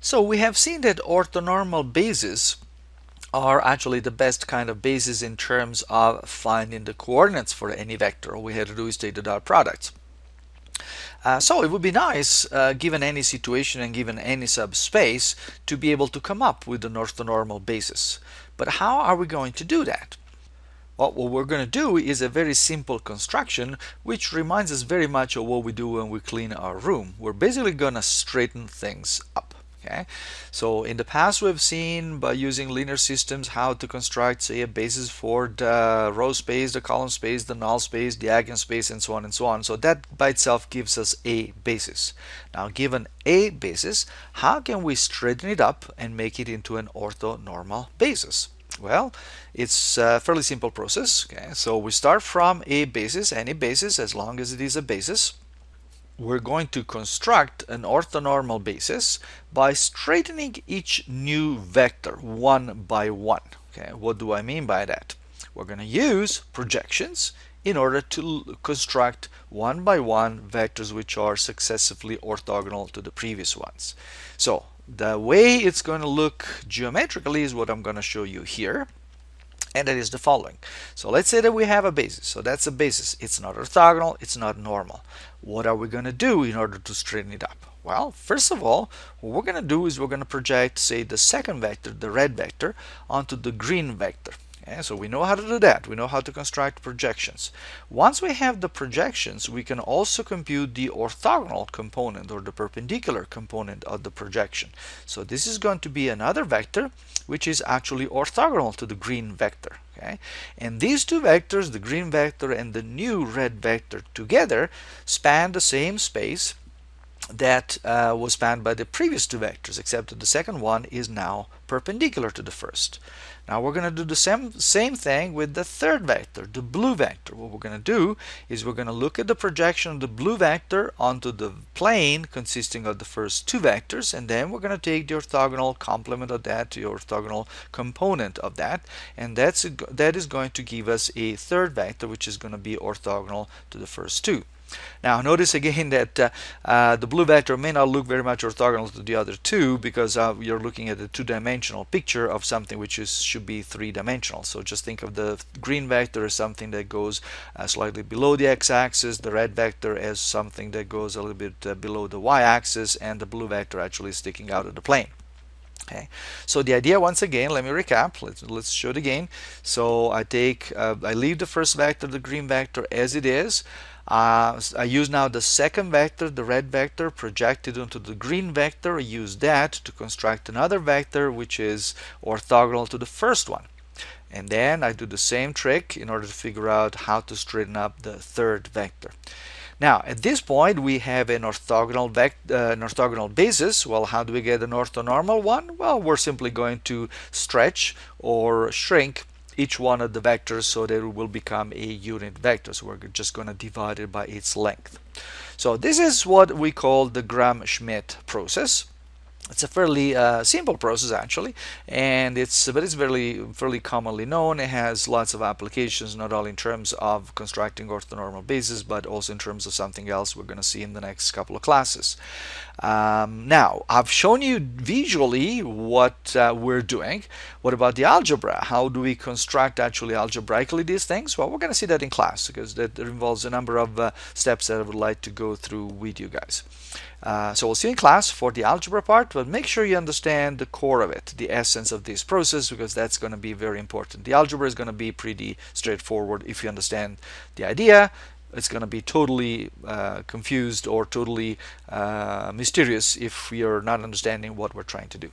So we have seen that orthonormal bases are actually the best kind of bases in terms of finding the coordinates for any vector. All we had to do is take the dot products. So it would be nice, given any situation and given any subspace, to be able to come up with an orthonormal basis. But how are we going to do that? Well, what we're going to do is a very simple construction which reminds us very much of what we do when we clean our room. We're basically going to straighten things up. Okay, so in the past we've seen by using linear systems how to construct, say, a basis for the row space, the column space, the null space, the eigenspace, and so on and so on. So that by itself gives us a basis. Now, given a basis, how can we straighten it up and make it into an orthonormal basis? Well, it's a fairly simple process. Okay, so we start from a basis, any basis, as long as it is a basis. We're going to construct an orthonormal basis by straightening each new vector one by one. Okay, what do I mean by that? We're going to use projections in order to construct one by one vectors which are successively orthogonal to the previous ones. So the way it's going to look geometrically is what I'm going to show you here. And that is the following. So let's say that we have a basis. So that's a basis. It's not orthogonal. It's not normal. What are we going to do in order to straighten it up? Well, first of all, what we're going to do is we're going to project, say, the second vector, the red vector, onto the green vector. Okay, so we know how to do that. We know how to construct projections. Once we have the projections, we can also compute the orthogonal component or the perpendicular component of the projection. So this is going to be another vector which is actually orthogonal to the green vector. Okay? And these two vectors, the green vector and the new red vector together, span the same space that was spanned by the previous two vectors, except that the second one is now perpendicular to the first. Now we're going to do the same thing with the third vector, the blue vector. What we're going to do is we're going to look at the projection of the blue vector onto the plane consisting of the first two vectors, and then we're going to take the orthogonal complement of that, the orthogonal component of that, and that is going to give us a third vector which is going to be orthogonal to the first two. Now notice again that the blue vector may not look very much orthogonal to the other two because you're looking at a two-dimensional picture of something which should be three-dimensional. So just think of the green vector as something that goes slightly below the x-axis, the red vector as something that goes a little bit below the y-axis, and the blue vector actually sticking out of the plane. Okay, so the idea, once again, let me recap. Let's show it again. So I leave the first vector, the green vector, as it is. I use now the second vector, the red vector, projected onto the green vector. I use that to construct another vector which is orthogonal to the first one. And then I do the same trick in order to figure out how to straighten up the third vector. Now, at this point, we have an orthogonal basis. Well, how do we get an orthonormal one? Well, we're simply going to stretch or shrink each one of the vectors so that it will become a unit vector. So we're just going to divide it by its length. So this is what we call the Gram-Schmidt process. It's a fairly simple process actually, and it's fairly commonly known. It has lots of applications, not only in terms of constructing orthonormal bases, but also in terms of something else we're going to see in the next couple of classes. Now, I've shown you visually what we're doing. What about the algebra? How do we construct actually algebraically these things? Well, we're going to see that in class because that involves a number of steps that I would like to go through with you guys. So we'll see you in class for the algebra part, but make sure you understand the core of it, the essence of this process, because that's going to be very important. The algebra is going to be pretty straightforward if you understand the idea. It's going to be totally confused or totally mysterious if you're not understanding what we're trying to do.